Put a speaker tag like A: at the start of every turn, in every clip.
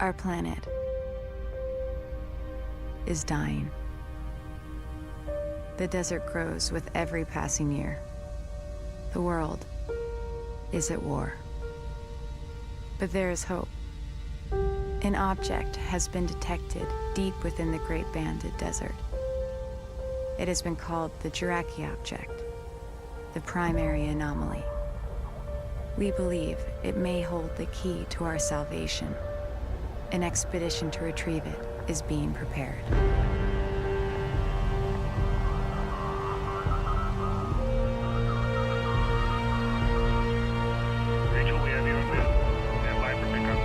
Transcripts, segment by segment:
A: Our planet is dying. The desert grows with every passing year. The world is at war. But there is hope. An object has been detected deep within the Great Banded Desert. It has been called the Jiraki object, the primary anomaly. We believe it may hold the key to our salvation. An expedition to retrieve it is being prepared.
B: Rachel, we have you on net. Stand by for pickup.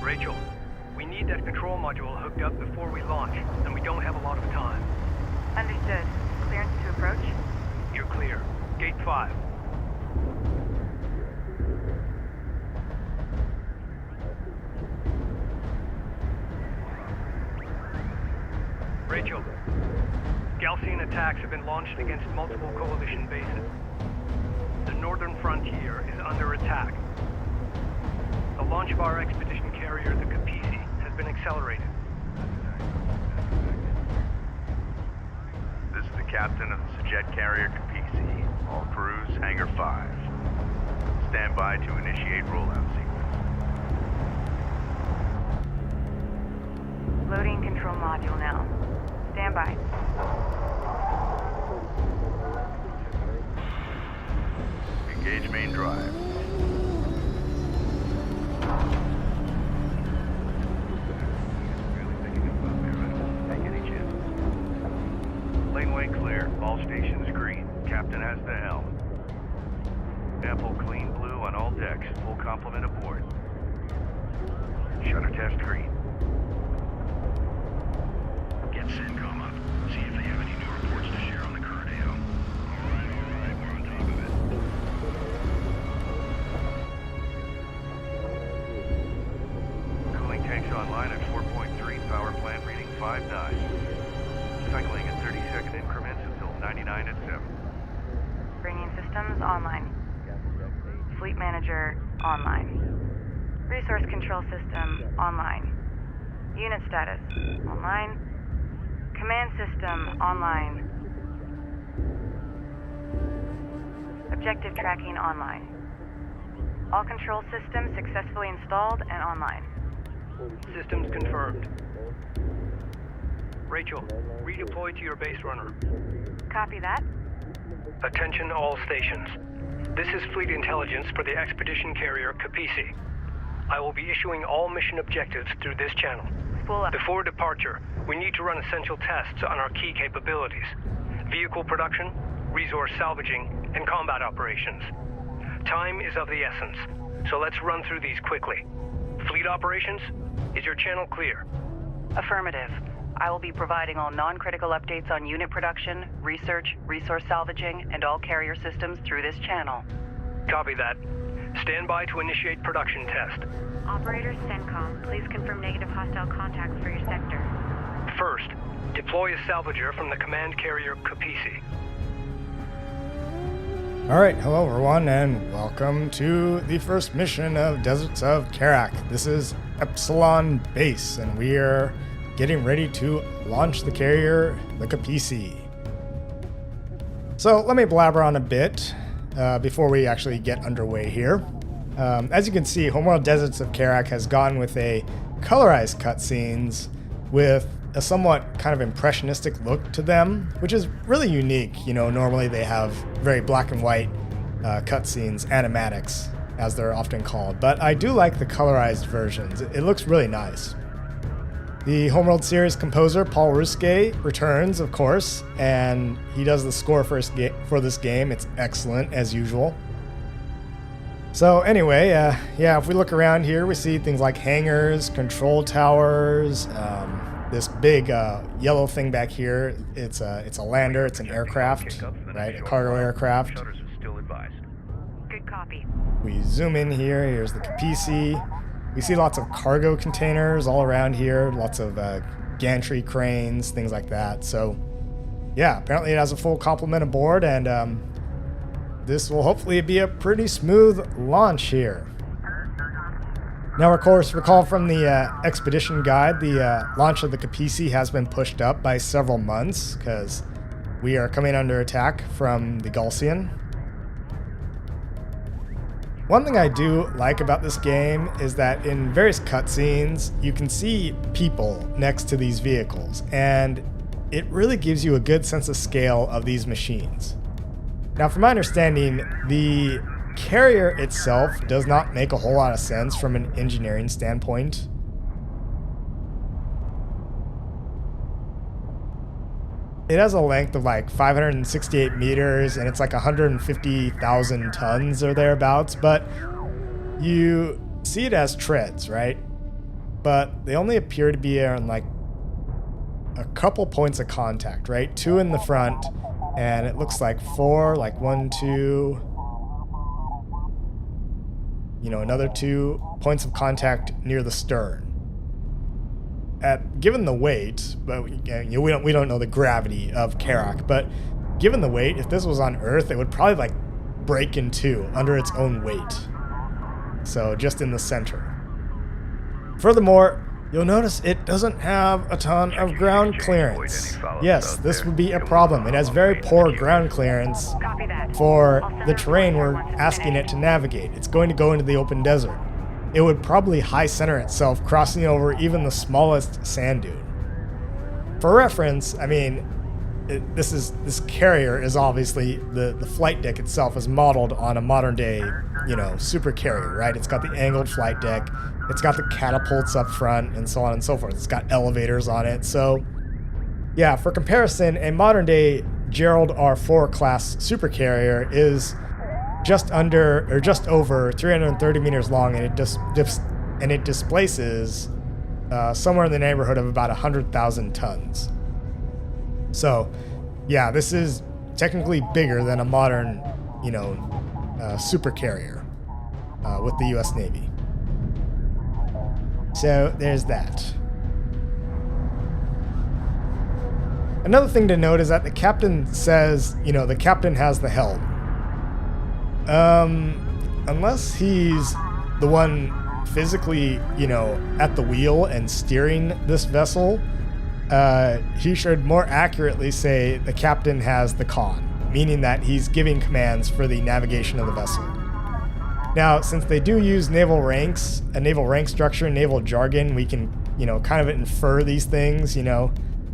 C: Rachel, we need that control module hooked up before we launch, and we don't have a lot of time.
D: Understood. Clearance to approach?
C: You're clear. Gate 5. Rachel, Gaussian attacks have been launched against multiple coalition bases. The northern frontier is under attack. The launch of our expedition carrier, the Kapisi, has been accelerated.
B: This is the captain of the jet carrier Kapisi. All crews, Hangar 5. Stand by to initiate rollout sequence.
D: Loading control module now. Stand by.
B: Engage main drive. Laneway clear. All stations green. Captain has the helm. Ample clean blue on all decks. Full complement aboard. Shutter test green. Get CENTCOM up. See if they have any new reports to share on the current AO. All right. We're on top of it. Cooling tanks online at 4.3. Power plant reading 5.9. Cycling at 30-second increments until 99 at 7.
D: Bringing systems online. Fleet manager online. Resource control system online. Unit status online. Command system online. Objective tracking online. All control systems successfully installed and online.
C: Systems confirmed. Rachel, redeploy to your base runner.
D: Copy that.
C: Attention all stations. This is fleet intelligence for the expedition carrier Kapisi. I will be issuing all mission objectives through this channel.
D: Spool up.
C: Before departure, we need to run essential tests on our key capabilities. Vehicle production, resource salvaging, and combat operations. Time is of the essence, so let's run through these quickly. Fleet operations, is your channel clear?
D: Affirmative. I will be providing all non-critical updates on unit production, research, resource salvaging, and all carrier systems through this channel.
C: Copy that. Stand by to initiate production test.
E: Operator CENTCOM, please confirm negative hostile contacts for your sector.
C: First, deploy a salvager from the command carrier Kapisi.
F: Alright, hello everyone, and welcome to the first mission of Deserts of Kharak. This is Epsilon Base, and we are getting ready to launch the carrier, the Kapisi. So let me blabber on a bit before we actually get underway here. As you can see, Homeworld Deserts of Kharak has gone with a colorized cutscenes with a somewhat kind of impressionistic look to them, which is really unique. You know, normally they have very black and white cutscenes, animatics, as they're often called. But I do like the colorized versions. It looks really nice. The Homeworld series composer, Paul Ruske, returns, of course, and he does the score for this game. It's excellent, as usual. So anyway, if we look around here, we see things like hangars, control towers, this big yellow thing back here. It's a lander. It's an aircraft, right? A cargo aircraft.
E: Good copy.
F: We zoom in here. Here's the Kapisi. We see lots of cargo containers all around here. Lots of gantry cranes, things like that. So, yeah, apparently it has a full complement aboard, and this will hopefully be a pretty smooth launch here. Now, of course, recall from the expedition guide, the launch of the Kapisi has been pushed up by several months because we are coming under attack from the Gulsian. One thing I do like about this game is that in various cutscenes, you can see people next to these vehicles, and it really gives you a good sense of scale of these machines. Now, from my understanding, the carrier itself does not make a whole lot of sense from an engineering standpoint. It has a length of like 568 meters, and it's like 150,000 tons or thereabouts, but you see it as treads, right? But they only appear to be on like a couple points of contact, right? 2 in the front, and it looks like 4, like 1, 2, another 2 points of contact near the stern. Given the weight, but we don't know the gravity of Kharak, but given the weight, if this was on Earth, it would probably like break in 2 under its own weight. So just in the center. Furthermore, you'll notice it doesn't have a ton of ground clearance. Yes, this would be a problem. It has very poor ground clearance for the terrain we're asking it to navigate. It's going to go into the open desert. It would probably high center itself, crossing over even the smallest sand dune. For reference, I mean, this carrier is obviously, the flight deck itself is modeled on a modern day, super carrier, right? It's got the angled flight deck, it's got the catapults up front, and so on and so forth. It's got elevators on it. So, yeah, for comparison, a modern day Gerald R4 class supercarrier is just under or just over 330 meters long, and it displaces somewhere in the neighborhood of about 100,000 tons. So, yeah, this is technically bigger than a modern, supercarrier with the U.S. Navy. So there's that. Another thing to note is that the captain says, the captain has the helm. Unless he's the one physically, at the wheel and steering this vessel, he should more accurately say the captain has the con, meaning that he's giving commands for the navigation of the vessel. Now, since they do use naval ranks, a naval rank structure, naval jargon, we can, kind of infer these things, The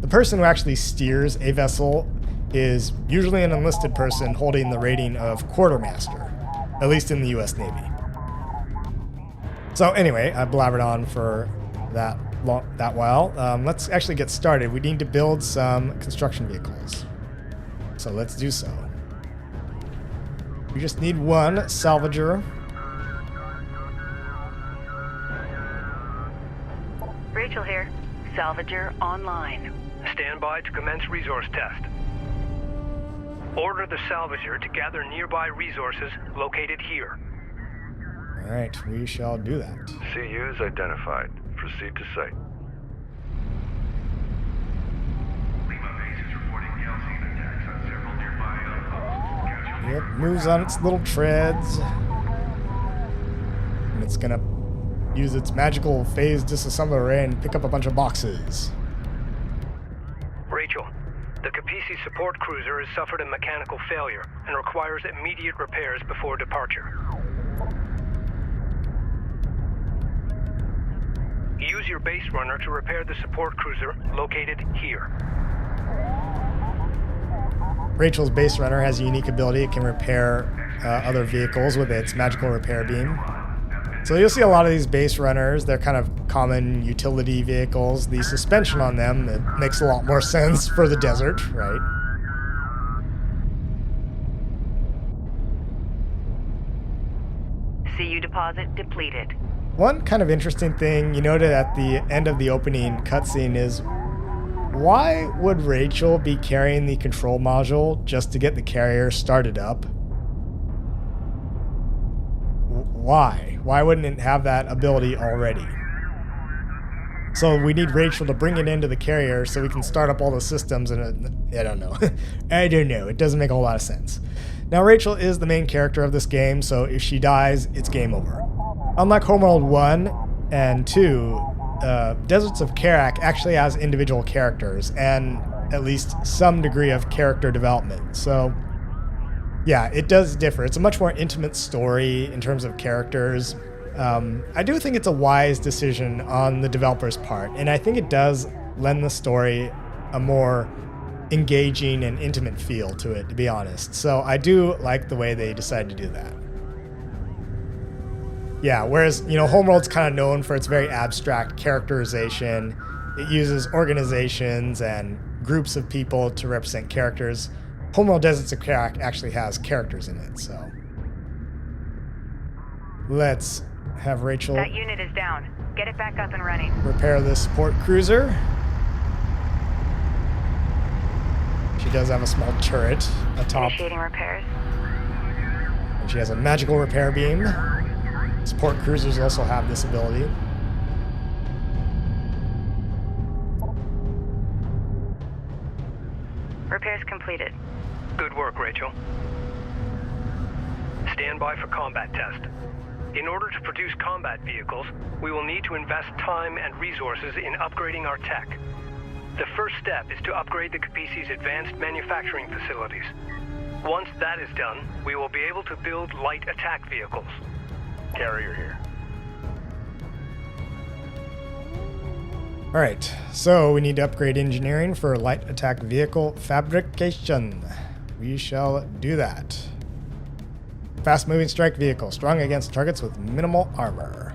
F: person who actually steers a vessel is usually an enlisted person holding the rating of quartermaster, at least in the U.S. Navy. So anyway, I blabbered on for that while. Let's actually get started. We need to build some construction vehicles. So let's do so. We just need one salvager.
D: Rachel here. Salvager online.
C: Stand by to commence resource test. Order the salvager to gather nearby resources located here.
F: Alright, we shall do that.
B: CU is identified. Proceed to site.
F: Yep, moves on its little treads. And it's gonna use its magical phase disassembler array and pick up a bunch of boxes.
C: Rachel, the Kapisi support cruiser has suffered a mechanical failure and requires immediate repairs before departure. Use your base runner to repair the support cruiser located here.
F: Rachel's base runner has a unique ability. It can repair other vehicles with its magical repair beam. So you'll see a lot of these base runners. They're kind of common utility vehicles. The suspension on them, it makes a lot more sense for the desert, right?
D: CU deposit depleted.
F: One kind of interesting thing you noted at the end of the opening cutscene is, why would Rachel be carrying the control module just to get the carrier started up? Why? Why wouldn't it have that ability already? So we need Rachel to bring it into the carrier so we can start up all the systems, and I don't know. I don't know. It doesn't make a whole lot of sense. Now, Rachel is the main character of this game, so if she dies, it's game over. Unlike Homeworld 1 and 2, Deserts of Kharak actually has individual characters and at least some degree of character development. So, yeah, it does differ. It's a much more intimate story in terms of characters. I do think it's a wise decision on the developer's part, and I think it does lend the story a more engaging and intimate feel to it, to be honest. So I do like the way they decided to do that. Yeah, whereas, Homeworld's kind of known for its very abstract characterization. It uses organizations and groups of people to represent characters. Homeworld Deserts of Kharak actually has characters in it, so. Let's have Rachel
E: That unit is down. Get it back up and running.
F: repair this support cruiser. She does have a small turret atop,
E: Initiating repairs.
F: and she has a magical repair beam. Support cruisers also have this ability.
E: Repairs completed.
C: Good work, Rachel. Stand by for combat test. In order to produce combat vehicles, we will need to invest time and resources in upgrading our tech. The first step is to upgrade the Kapisi's advanced manufacturing facilities. Once that is done, we will be able to build light attack vehicles.
B: Carrier here.
F: Alright, so we need to upgrade engineering for light attack vehicle fabrication. We shall do that. Fast-moving strike vehicle, strong against targets with minimal armor.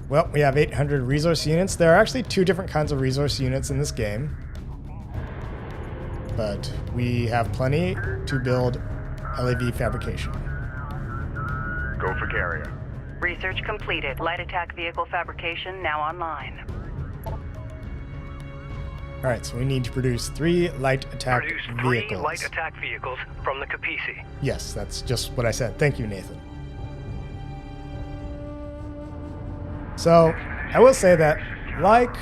F: Well, we have 800 resource units. There are actually 2 different kinds of resource units in this game. But we have plenty to build LAV fabrication.
B: Go for carrier.
D: Research completed. Light attack vehicle fabrication now online.
F: Alright, so we need to produce 3 light attack
C: Produce
F: vehicles.
C: 3 light attack vehicles from the Kapisi.
F: Yes, that's just what I said. Thank you, Nathan. So, I will say that, like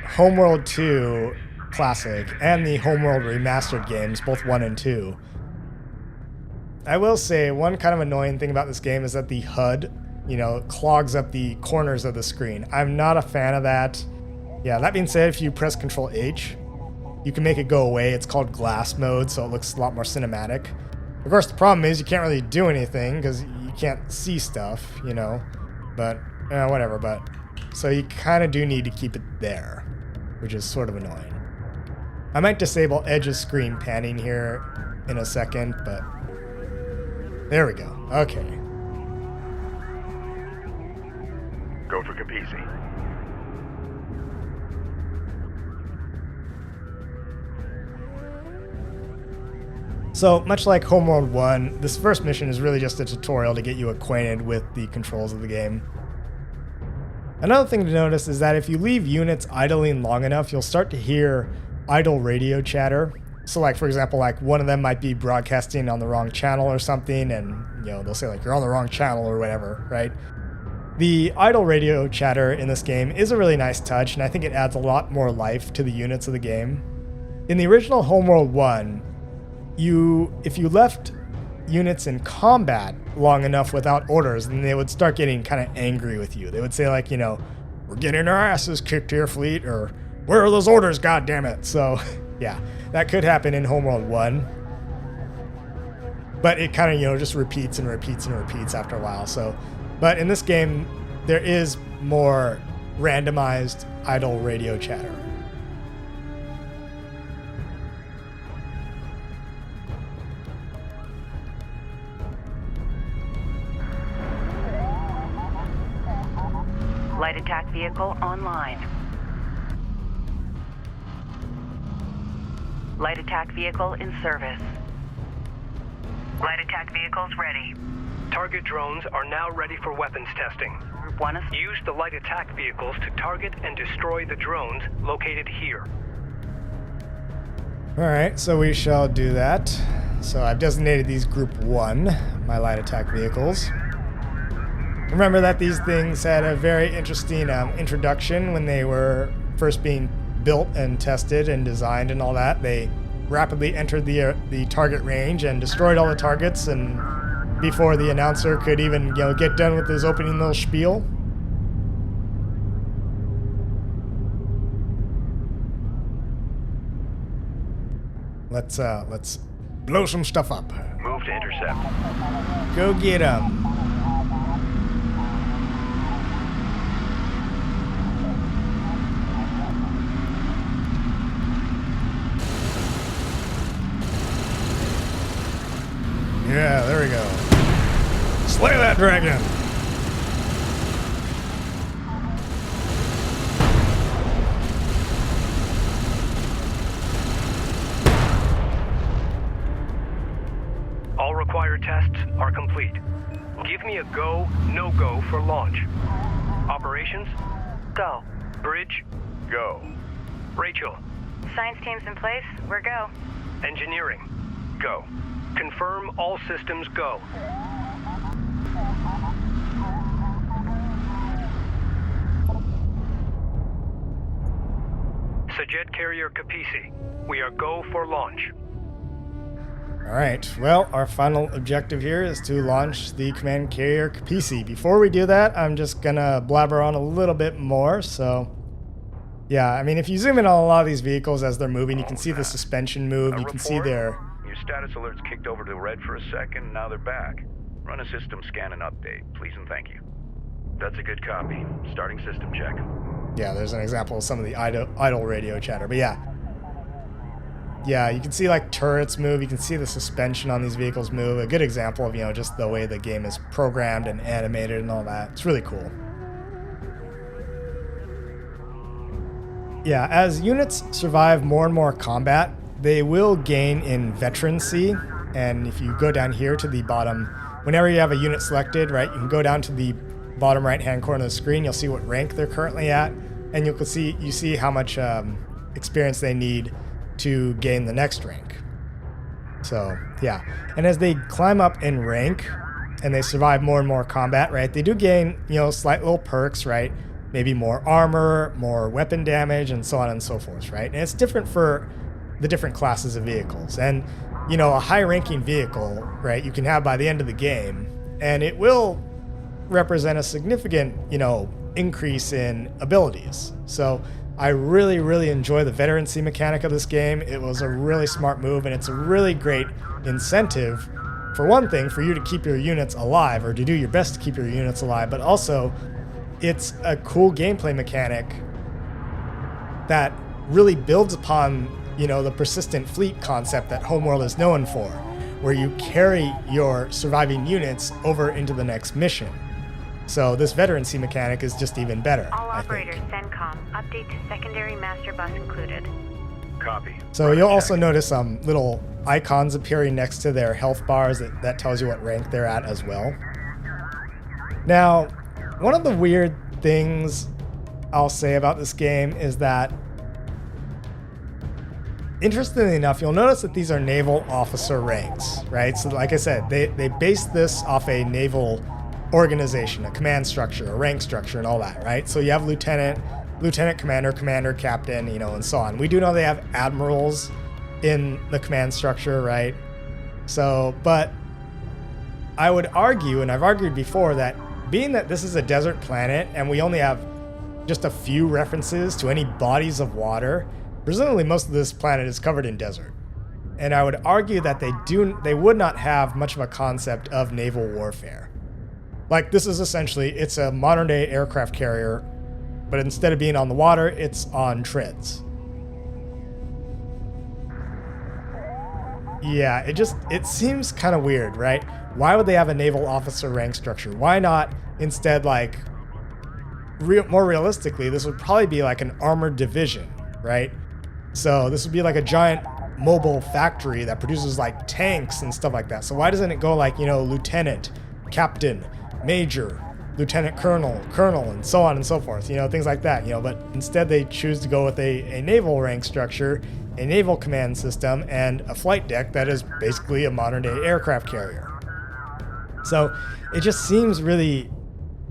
F: Homeworld 2 Classic and the Homeworld Remastered games, both 1 and 2, I will say one kind of annoying thing about this game is that the HUD, clogs up the corners of the screen. I'm not a fan of that. Yeah, that being said, if you press Control H, you can make it go away. It's called glass mode, so it looks a lot more cinematic. Of course, the problem is you can't really do anything because you can't see stuff, But, whatever, but... So you kind of do need to keep it there, which is sort of annoying. I might disable edge of screen panning here in a second, but... There we go. Okay.
B: Go for Kapisi.
F: So, much like Homeworld 1, this first mission is really just a tutorial to get you acquainted with the controls of the game. Another thing to notice is that if you leave units idling long enough, you'll start to hear idle radio chatter. So, for example, one of them might be broadcasting on the wrong channel or something, and, they'll say, you're on the wrong channel or whatever, right? The idle radio chatter in this game is a really nice touch, and I think it adds a lot more life to the units of the game. In the original Homeworld 1, if you left units in combat long enough without orders, then they would start getting kind of angry with you. They would say like, we're getting our asses kicked here, fleet, or where are those orders, goddammit? So, yeah, that could happen in Homeworld 1. But it kind of, just repeats and repeats and repeats after a while. So, but in this game, there is more randomized idle radio chatter.
D: Light attack vehicle online. Light attack vehicle in service. Light attack vehicles ready.
C: Target drones are now ready for weapons testing.
D: Group 1
C: Use the light attack vehicles to target and destroy the drones located here.
F: Alright, so we shall do that. So I've designated these Group 1, my light attack vehicles. Remember that these things had a very interesting introduction when they were first being built and tested and designed and all that. They rapidly entered the target range and destroyed all the targets, and before the announcer could even get done with his opening little spiel. Let's blow some stuff up.
B: Move to intercept.
F: Go get 'em. Yeah, there we go. Slay that dragon!
C: All required tests are complete. Give me a go, no-go for launch. Operations?
D: Go.
C: Bridge?
B: Go.
C: Rachel?
E: Science team's in place. We're go.
C: Engineering?
B: Go.
C: Confirm all systems go. Jet carrier Kapisi. We are go for launch.
F: Alright, well, our final objective here is to launch the command carrier Kapisi. Before we do that, I'm just gonna blabber on a little bit more, so... Yeah, I mean, if you zoom in on a lot of these vehicles as they're moving, you can see the suspension move, you can see their...
B: Your status alerts kicked over to red for a second, now they're back. Run a system scan and update, please and thank you. That's a good copy. Starting system check.
F: Yeah, there's an example of some of the idle radio chatter, but yeah. Yeah, you can see like turrets move, you can see the suspension on these vehicles move. A good example of, just the way the game is programmed and animated and all that. It's really cool. Yeah, as units survive more and more combat, they will gain in veterancy. And if you go down here to the bottom, whenever you have a unit selected, right, you can go down to the bottom right-hand corner of the screen. You'll see what rank they're currently at, and you see how much experience they need to gain the next rank. So yeah, and as they climb up in rank and they survive more and more combat, right, they do gain slight little perks, right? Maybe more armor, more weapon damage, and so on and so forth, right? And it's different for the different classes of vehicles. And a high-ranking vehicle, right, you can have by the end of the game, and it will represent a significant, increase in abilities. So I really, really enjoy the veterancy mechanic of this game. It was a really smart move, and it's a really great incentive, for one thing, for you to keep your units alive, or to do your best to keep your units alive, but also it's a cool gameplay mechanic that really builds upon, the persistent fleet concept that Homeworld is known for, where you carry your surviving units over into the next mission. So this veterancy mechanic is just even better,
E: All
F: I
E: operators,
F: think.
E: CENTCOM. Update to secondary master bus included.
B: Copy.
F: So you'll also notice little icons appearing next to their health bars that tells you what rank they're at as well. Now, one of the weird things I'll say about this game is that, interestingly enough, you'll notice that these are naval officer ranks, right? So like I said, they base this off a naval organization, a command structure, a rank structure, and all that, right? So you have lieutenant, commander, captain, you know, and so on. We do know they have admirals in the command structure, right? So, but I would argue, and I've argued before, that being that this is a desert planet and we only have just a few references to any bodies of water, presumably most of this planet is covered in desert. And I would argue that they would not have much of a concept of naval warfare. Like, this is essentially, it's a modern day aircraft carrier, but instead of being on the water, it's on treads. Yeah, it seems kind of weird, right? Why would they have a naval officer rank structure? Why not instead, like, more realistically, this would probably be like an armored division, right? So this would be like a giant mobile factory that produces like tanks and stuff like that. So why doesn't it go like, you know, lieutenant, captain, major, lieutenant colonel, and so on and so forth, you know, things like that, you know, but instead they choose to go with a naval rank structure, a naval command system, and a flight deck that is basically a modern day aircraft carrier. So it just seems really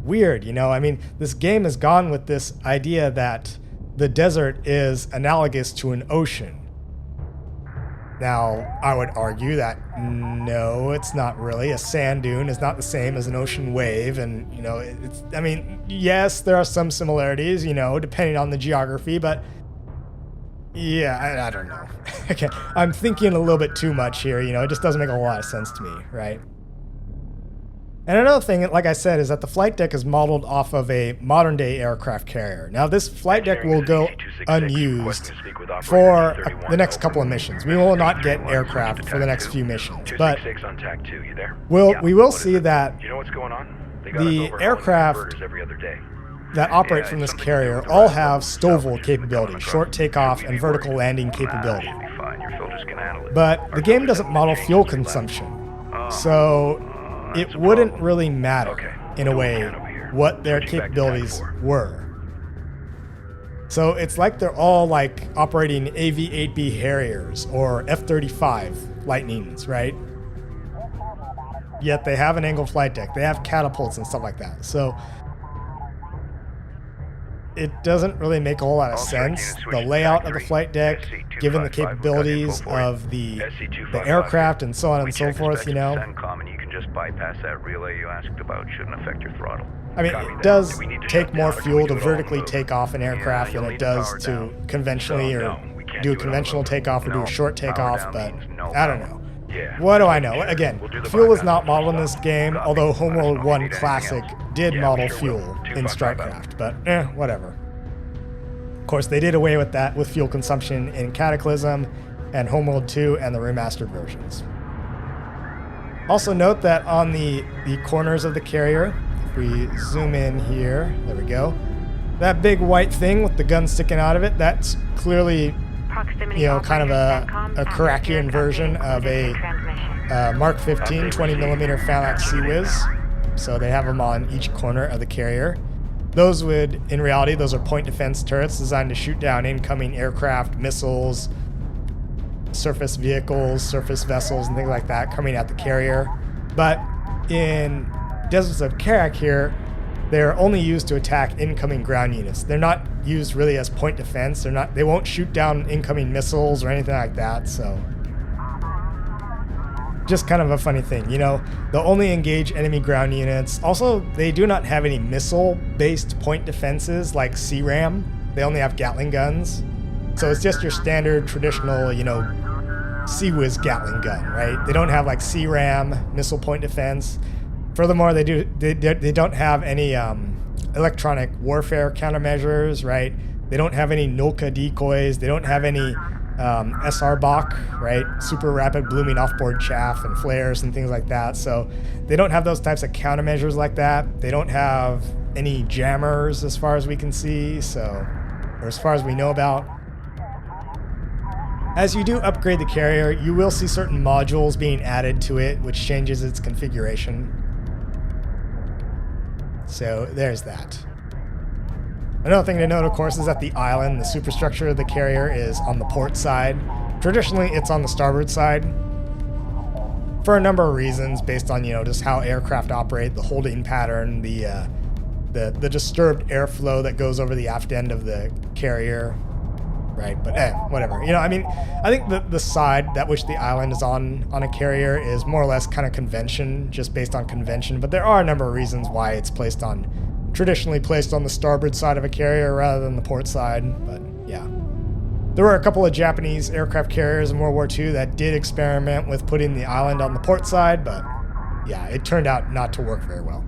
F: weird, you know. I mean, this game has gone with this idea that the desert is analogous to an ocean. Now, I would argue that no, it's not really. A sand dune is not the same as an ocean wave, and, you know, I mean, yes, there are some similarities, you know, depending on the geography, but yeah, I don't know. Okay, I'm thinking a little bit too much here, you know, it just doesn't make a lot of sense to me, right? And another thing, like I said, is that the flight deck is modeled off of a modern-day aircraft carrier. Now, this flight deck will go unused for the next couple of missions. We will not get aircraft for the next few missions, but we will see that the aircraft that operate from this carrier all have STOVL capability, short takeoff and vertical landing capability. But the game doesn't model fuel consumption, so it wouldn't really matter, in a way, what their capabilities were. So it's like they're all like operating AV-8B Harriers or F-35 Lightnings, right? Yet they have an angled flight deck, they have catapults and stuff like that. So it doesn't really make a whole lot of sense. The layout of the flight deck, given the capabilities of the aircraft and so on and so forth, you know.
B: Just bypass that relay you asked about. Shouldn't affect your throttle.
F: I mean, it does take more fuel to vertically take off an aircraft than it does to conventionally or do a conventional takeoff or do a short takeoff, but I don't know. What do I know? Again, fuel is not modeled in this game, although Homeworld 1 Classic did model fuel in Strikecraft, but whatever. Of course, they did away with that with fuel consumption in Cataclysm and Homeworld 2 and the remastered versions. Also note that on the corners of the carrier, if we zoom in here, there we go, that big white thing with the gun sticking out of it, that's clearly, you know, kind of a Kharakian version of a Mark 15 20mm Phalanx Sea-Wiz. So they have them on each corner of the carrier. Those would, in reality, those are point defense turrets designed to shoot down incoming aircraft, missiles, surface vehicles, surface vessels, and things like that coming at the carrier. But in Deserts of Kharak here, they're only used to attack incoming ground units. They're not used really as point defense. They won't shoot down incoming missiles or anything like that, so just kind of a funny thing, you know. They'll only engage enemy ground units. Also, they do not have any missile-based point defenses like CRAM. They only have Gatling guns. So it's just your standard traditional, you know, Sea-Wiz Gatling gun, right? They don't have like CRAM, missile point defense. Furthermore, they don't have any electronic warfare countermeasures, right? They don't have any Nulka decoys. They don't have any SR-BOC, right? Super rapid blooming offboard chaff and flares and things like that. So they don't have those types of countermeasures like that. They don't have any jammers as far as we can see, or as far as we know about. As you do upgrade the carrier, you will see certain modules being added to it, which changes its configuration. So there's that. Another thing to note, of course, is that the island, the superstructure of the carrier, is on the port side. Traditionally, it's on the starboard side. for a number of reasons based on, just how aircraft operate, the holding pattern, the disturbed airflow that goes over the aft end of the carrier. Right, but whatever. I think the side that which the island is on a carrier is more or less kind of convention, just based on convention, but there are a number of reasons why it's traditionally placed on the starboard side of a carrier rather than the port side, but yeah. There were a couple of Japanese aircraft carriers in World War II that did experiment with putting the island on the port side, but yeah, it turned out not to work very well.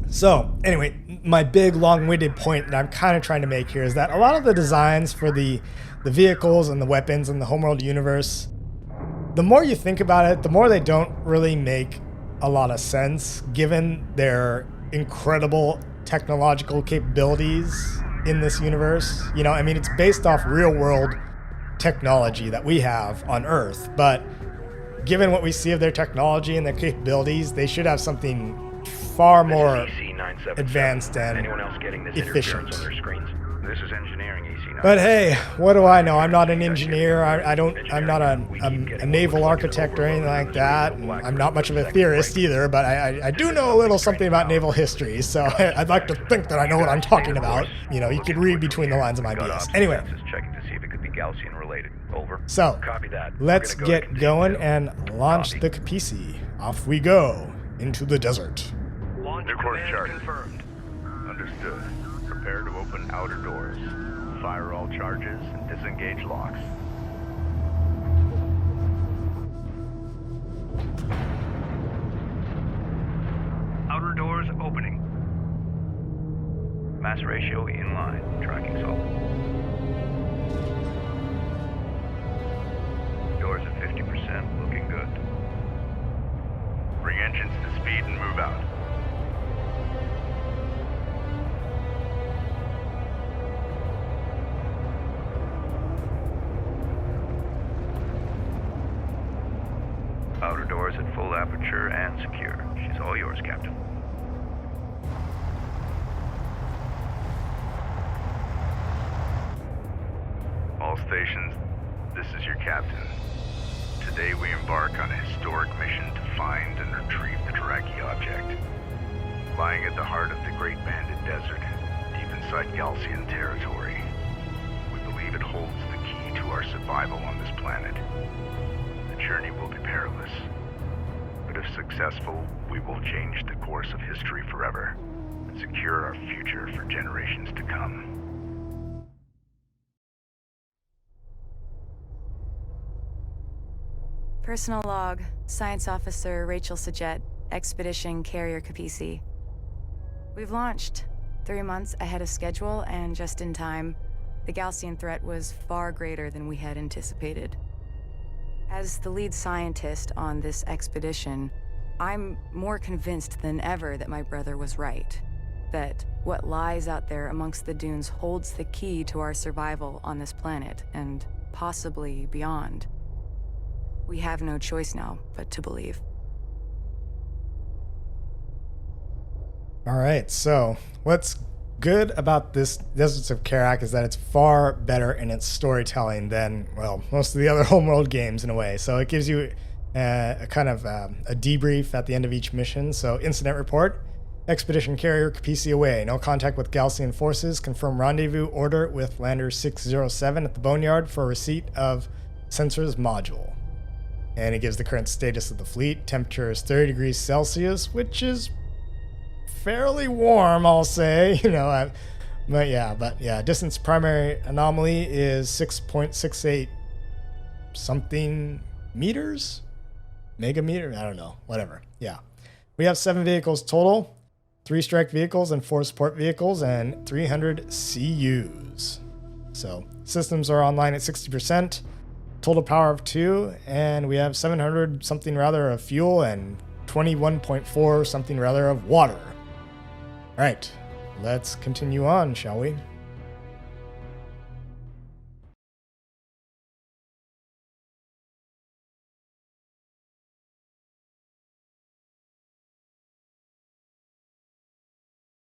F: So, anyway, my big long-winded point that I'm kind of trying to make here is that a lot of the designs for the vehicles and the weapons in the Homeworld universe, the more you think about it, the more they don't really make a lot of sense, given their incredible technological capabilities in this universe. It's based off real-world technology that we have on Earth, but given what we see of their technology and their capabilities, they should have something far more advanced and efficient.
B: This is engineering EC9.
F: But hey, what do I know? I'm not an engineer. I'm not a naval architect or anything like that. And I'm not much of a theorist either, but I do know a little something about naval history, so I'd like to think that I know what I'm talking about. You can read between the lines of my BS. Anyway.
B: Checking to see if it could be Gaussian related. Over.
F: So,
B: Copy that.
F: let's get going and launch the Kapisi. Off we go into the desert.
B: New course chart. Confirmed. Understood. Prepare to open outer doors. Fire all charges and disengage locks. Outer doors opening. Mass ratio in line. Tracking solid. Doors at 50%. Looking good. Bring engines to speed and move out. Outer doors at full aperture and secure. She's all yours, Captain. All stations, this is your captain. Today we embark on a historic mission to find and retrieve the Kharaki object. Lying at the heart of the Great Banded Desert, deep inside Gaussian territory. We believe it holds the key to our survival on this planet. The journey will be perilous, but if successful, we will change the course of history forever and secure our future for generations to come.
A: Personal log, Science Officer Rachel Sajet, Expedition Carrier Kapisi. We've launched 3 months ahead of schedule and just in time. The Gaussian threat was far greater than we had anticipated. As the lead scientist on this expedition, I'm more convinced than ever that my brother was right. That what lies out there amongst the dunes holds the key to our survival on this planet, and possibly beyond. We have no choice now but to believe.
F: All right, so what's good about this Deserts of Kharak is that it's far better in its storytelling than, well, most of the other Homeworld games in a way. So it gives you a kind of a debrief at the end of each mission. So incident report, Expedition Carrier Kapisi away. No contact with Gaussian forces. Confirm rendezvous order with Lander 607 at the Boneyard for receipt of sensors module. And it gives the current status of the fleet. Temperature is 30 degrees Celsius, which is fairly warm, I'll say. But yeah, distance primary anomaly is 6.68 something meters? Megameter? I don't know. Whatever. Yeah. We have 7 vehicles total, 3 strike vehicles and 4 support vehicles, and 300 CUs. So systems are online at 60%, total power of 2, and we have 700 something rather of fuel and 21.4 something rather of water. All right, let's continue on, shall we?